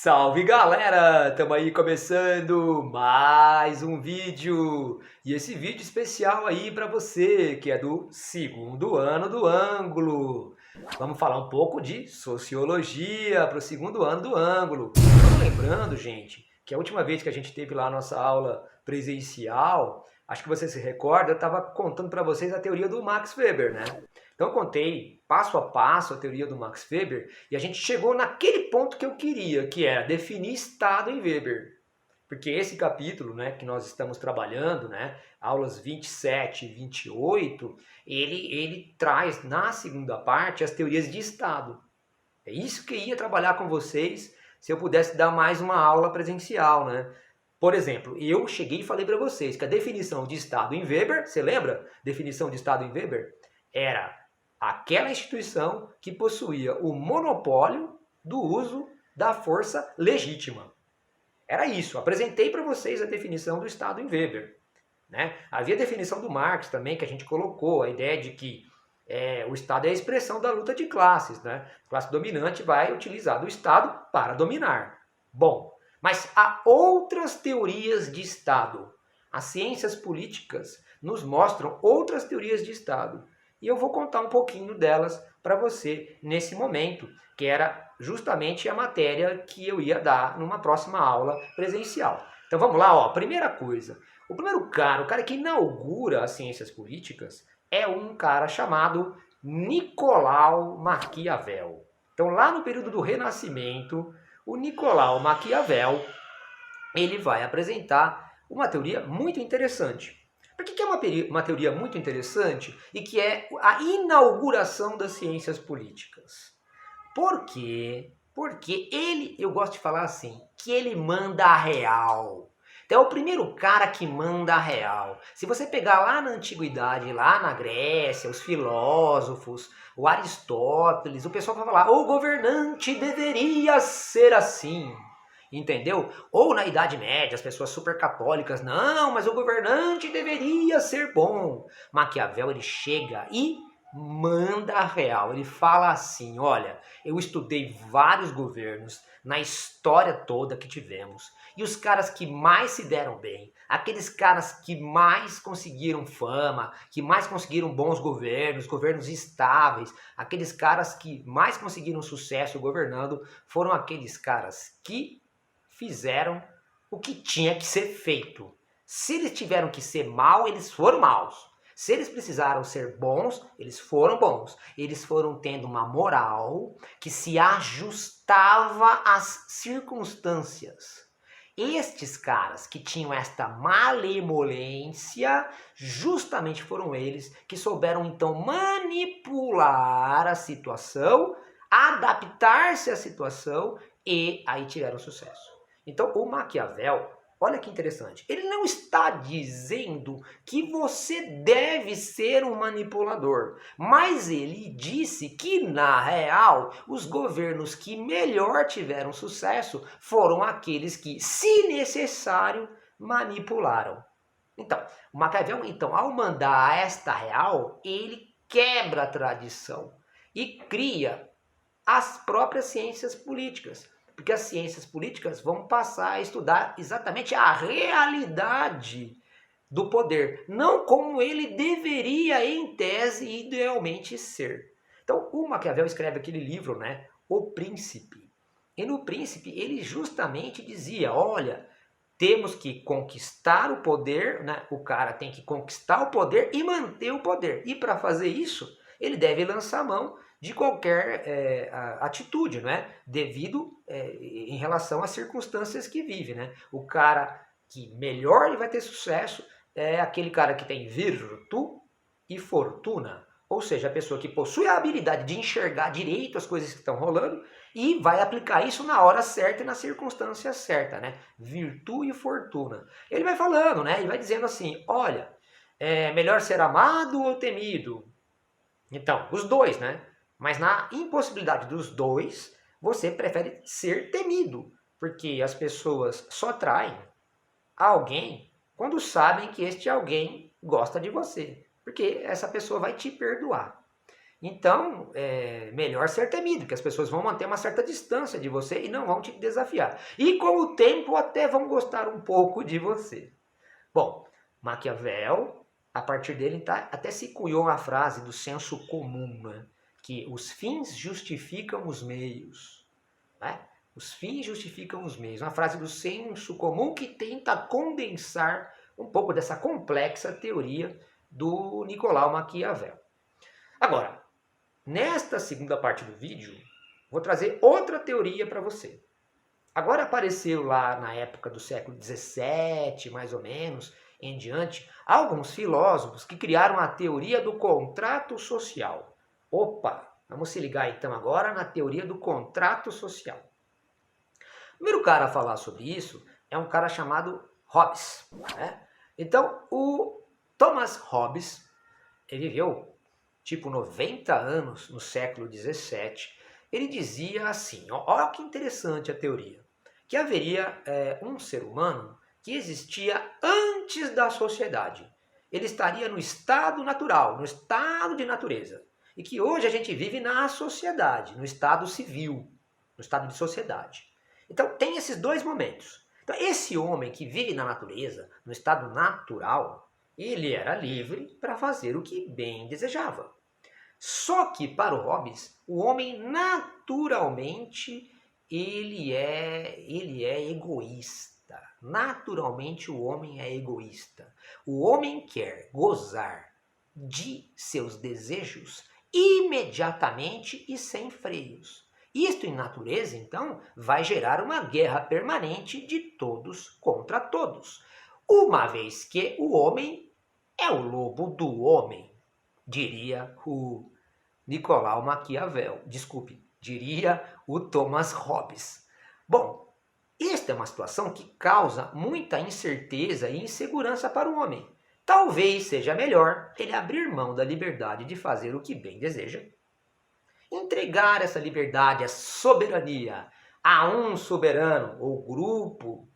Salve galera! Estamos aí começando mais um vídeo e esse vídeo especial aí para você que é do segundo ano do ângulo. Vamos falar um pouco de sociologia para o segundo ano do ângulo. Então, lembrando, gente, que a última vez que a gente teve lá a nossa aula presencial, acho que você se recorda, eu estava contando para vocês a teoria do Max Weber, né? Então eu contei passo a passo a teoria do Max Weber e a gente chegou naquele ponto que eu queria, que era definir estado em Weber. Porque esse capítulo, né, que nós estamos trabalhando, né, aulas 27 e 28, ele traz na segunda parte as teorias de estado. É isso que eu ia trabalhar com vocês se eu pudesse dar mais uma aula presencial, né? Por exemplo, eu cheguei e falei para vocês que a definição de estado em Weber, você lembra? Definição de estado em Weber era aquela instituição que possuía o monopólio do uso da força legítima. Era isso. Apresentei para vocês a definição do Estado em Weber. Né? Havia a definição do Marx também, que a gente colocou, a ideia de que o Estado é a expressão da luta de classes. Né? A classe dominante vai utilizar do Estado para dominar. Bom, mas há outras teorias de Estado. As ciências políticas nos mostram outras teorias de Estado. E eu vou contar um pouquinho delas para você nesse momento, que era justamente a matéria que eu ia dar numa próxima aula presencial. Então vamos lá, ó. Primeira coisa, o primeiro cara, o cara que inaugura as ciências políticas é um cara chamado Nicolau Maquiavel. Então lá no período do Renascimento, o Nicolau Maquiavel, ele vai apresentar uma teoria muito interessante. Por que é uma teoria muito interessante e que é a inauguração das ciências políticas? Por quê? Porque ele, eu gosto de falar assim, que ele manda a real. Então é o primeiro cara que manda a real. Se você pegar lá na antiguidade, lá na Grécia, os filósofos, o Aristóteles, o pessoal vai falar, o governante deveria ser assim. Entendeu? Ou na Idade Média, as pessoas super católicas, não, mas o governante deveria ser bom. Maquiavel, ele chega e manda a real. Ele fala assim, olha, eu estudei vários governos na história toda que tivemos. E os caras que mais se deram bem, aqueles caras que mais conseguiram fama, que mais conseguiram bons governos, governos estáveis, aqueles caras que mais conseguiram sucesso governando, foram aqueles caras que fizeram o que tinha que ser feito. Se eles tiveram que ser mal, eles foram maus. Se eles precisaram ser bons, eles foram bons. Eles foram tendo uma moral que se ajustava às circunstâncias. Estes caras que tinham esta malemolência, justamente foram eles que souberam então manipular a situação, adaptar-se à situação e aí tiveram sucesso. Então, o Maquiavel, olha que interessante, ele não está dizendo que você deve ser um manipulador, mas ele disse que, na real, os governos que melhor tiveram sucesso foram aqueles que, se necessário, manipularam. Então, o Maquiavel, então, ao mandar esta real, ele quebra a tradição e cria as próprias ciências políticas. Porque as ciências políticas vão passar a estudar exatamente a realidade do poder, não como ele deveria, em tese, idealmente ser. Então, o Maquiavel escreve aquele livro, né, O Príncipe. E no Príncipe, ele justamente dizia, olha, temos que conquistar o poder, né, o cara tem que conquistar o poder e manter o poder. E para fazer isso, ele deve lançar mão de qualquer atitude, né? Devido em relação às circunstâncias que vive. Né? O cara que melhor ele vai ter sucesso é aquele cara que tem virtu e fortuna. Ou seja, a pessoa que possui a habilidade de enxergar direito as coisas que estão rolando e vai aplicar isso na hora certa e na circunstância certa. Né? Virtu e fortuna. Ele vai falando, né? Ele vai dizendo assim, olha, é melhor ser amado ou temido? Então, os dois, né? Mas na impossibilidade dos dois, você prefere ser temido. Porque as pessoas só traem alguém quando sabem que este alguém gosta de você. Porque essa pessoa vai te perdoar. Então, é melhor ser temido, que as pessoas vão manter uma certa distância de você e não vão te desafiar. E com o tempo até vão gostar um pouco de você. Bom, Maquiavel, a partir dele até se cunhou a frase do senso comum, né? Que os fins justificam os meios. Né? Os fins justificam os meios. Uma frase do senso comum que tenta condensar um pouco dessa complexa teoria do Nicolau Maquiavel. Agora, nesta segunda parte do vídeo, vou trazer outra teoria para você. Agora apareceu lá na época do século XVII, mais ou menos, em diante, alguns filósofos que criaram a teoria do contrato social. Opa, vamos se ligar então agora na teoria do contrato social. O primeiro cara a falar sobre isso é um cara chamado Hobbes. Né? Então, o Thomas Hobbes, ele viveu tipo 90 anos no século XVII, ele dizia assim, olha que interessante a teoria, que haveria um ser humano que existia antes da sociedade. Ele estaria no estado natural, no estado de natureza. E que hoje a gente vive na sociedade, no estado civil, no estado de sociedade. Então tem esses dois momentos. Então esse homem que vive na natureza, no estado natural, ele era livre para fazer o que bem desejava. Só que para o Hobbes, o homem naturalmente ele é egoísta. Naturalmente o homem é egoísta. O homem quer gozar de seus desejos imediatamente e sem freios. Isto em natureza, então, vai gerar uma guerra permanente de todos contra todos. Uma vez que o homem é o lobo do homem, diria o Nicolau Maquiavel. Desculpe, diria o Thomas Hobbes. Bom, esta é uma situação que causa muita incerteza e insegurança para o homem. Talvez seja melhor ele abrir mão da liberdade de fazer o que bem deseja, entregar essa liberdade, essa soberania a um soberano ou grupo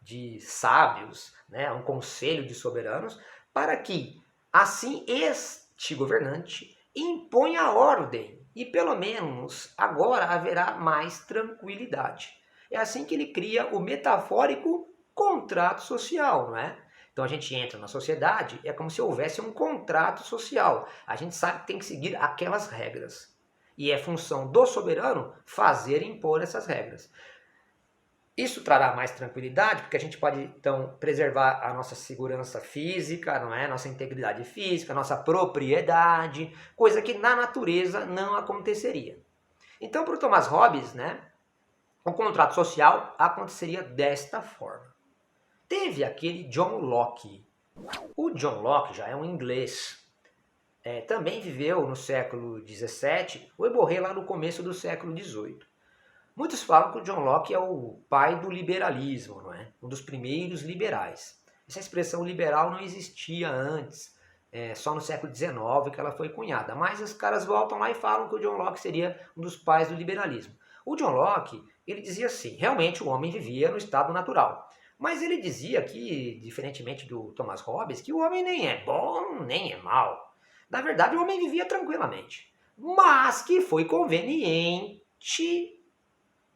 de sábios, né, um conselho de soberanos, para que assim este governante imponha a ordem e pelo menos agora haverá mais tranquilidade. É assim que ele cria o metafórico contrato social, não é? Então a gente entra na sociedade, é como se houvesse um contrato social. A gente sabe que tem que seguir aquelas regras. E é função do soberano fazer e impor essas regras. Isso trará mais tranquilidade, porque a gente pode, então, preservar a nossa segurança física, não é? Nossa integridade física, nossa propriedade, coisa que na natureza não aconteceria. Então, para o Thomas Hobbes, né, o contrato social aconteceria desta forma. Teve aquele John Locke. O John Locke já é um inglês. Também viveu no século XVII, foi morrer lá no começo do século XVIII. Muitos falam que o John Locke é o pai do liberalismo, não é? Um dos primeiros liberais. Essa expressão liberal não existia antes, só no século XIX que ela foi cunhada. Mas os caras voltam lá e falam que o John Locke seria um dos pais do liberalismo. O John Locke, ele dizia assim, realmente o homem vivia no estado natural. Mas ele dizia que, diferentemente do Thomas Hobbes, que o homem nem é bom, nem é mau. Na verdade, o homem vivia tranquilamente. Mas que foi conveniente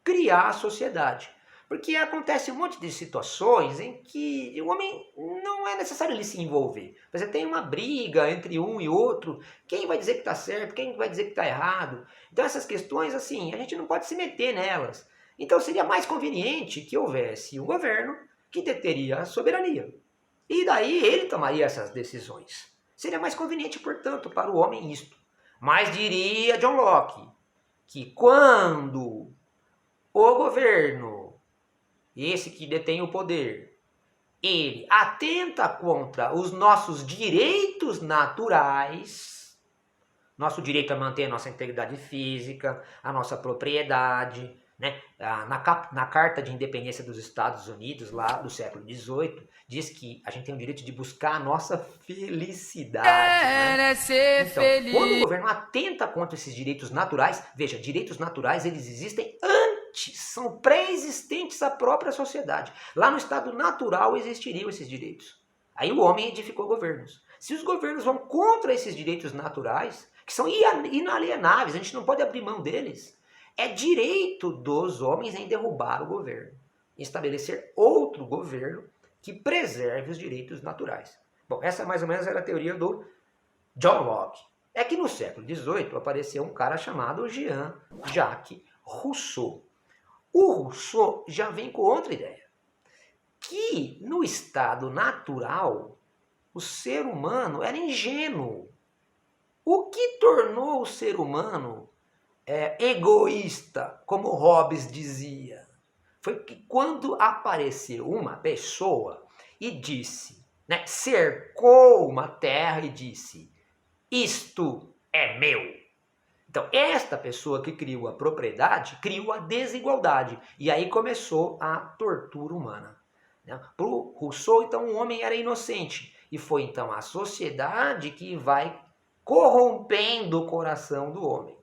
criar a sociedade. Porque acontece um monte de situações em que o homem não é necessário ele se envolver. Você tem uma briga entre um e outro, quem vai dizer que está certo, quem vai dizer que está errado. Então essas questões, assim, a gente não pode se meter nelas. Então seria mais conveniente que houvesse um governo que deteria a soberania. E daí ele tomaria essas decisões. Seria mais conveniente, portanto, para o homem isto. Mas diria John Locke que quando o governo, esse que detém o poder, ele atenta contra os nossos direitos naturais, nosso direito a manter a nossa integridade física, a nossa propriedade, né? Na Carta de Independência dos Estados Unidos, lá do século XVIII, diz que a gente tem o direito de buscar a nossa felicidade. Né? Então, quando o governo atenta contra esses direitos naturais, veja, direitos naturais eles existem antes, são pré-existentes à própria sociedade. Lá no estado natural existiriam esses direitos. Aí o homem edificou governos. Se os governos vão contra esses direitos naturais, que são inalienáveis, a gente não pode abrir mão deles. É direito dos homens em derrubar o governo, em estabelecer outro governo que preserve os direitos naturais. Bom, essa mais ou menos era a teoria do John Locke. É que no século XVIII apareceu um cara chamado Jean-Jacques Rousseau. O Rousseau já vem com outra ideia, que no estado natural o ser humano era ingênuo. O que tornou o ser humano egoísta, como Hobbes dizia, foi que quando apareceu uma pessoa e disse, né, cercou uma terra e disse, isto é meu. Então, esta pessoa que criou a propriedade, criou a desigualdade. E aí começou a tortura humana. Para o Rousseau, então, o homem era inocente. E foi, então, a sociedade que vai corrompendo o coração do homem.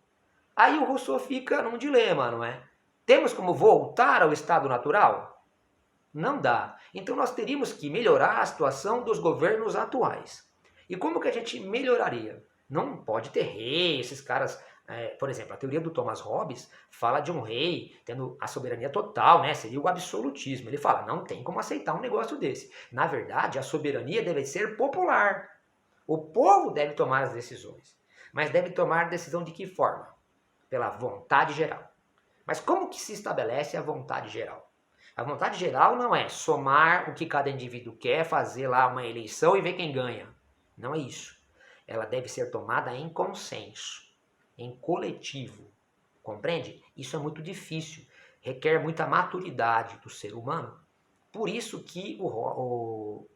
Aí o Rousseau fica num dilema, não é? Temos como voltar ao estado natural? Não dá. Então, nós teríamos que melhorar a situação dos governos atuais. E como que a gente melhoraria? Não pode ter rei, esses caras... por exemplo, a teoria do Thomas Hobbes fala de um rei tendo a soberania total, né? Seria o absolutismo. Ele fala, não tem como aceitar um negócio desse. Na verdade, a soberania deve ser popular. O povo deve tomar as decisões. Mas deve tomar decisão de que forma? Pela vontade geral. Mas como que se estabelece a vontade geral? A vontade geral não é somar o que cada indivíduo quer, fazer lá uma eleição e ver quem ganha. Não é isso. Ela deve ser tomada em consenso, em coletivo. Compreende? Isso é muito difícil. Requer muita maturidade do ser humano. Por isso que o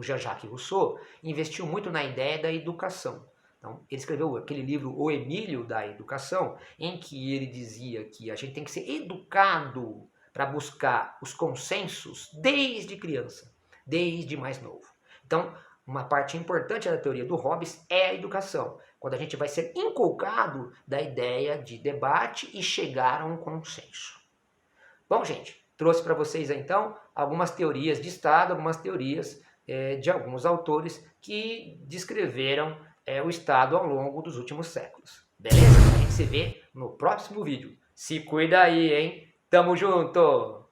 Jean-Jacques Rousseau investiu muito na ideia da educação. Então, ele escreveu aquele livro O Emílio da Educação, em que ele dizia que a gente tem que ser educado para buscar os consensos desde criança, desde mais novo. Então, uma parte importante da teoria do Hobbes é a educação, quando a gente vai ser inculcado da ideia de debate e chegar a um consenso. Bom, gente, trouxe para vocês então algumas teorias de Estado, algumas teorias de alguns autores que descreveram o Estado ao longo dos últimos séculos. Beleza? A gente se vê no próximo vídeo. Se cuida aí, hein? Tamo junto!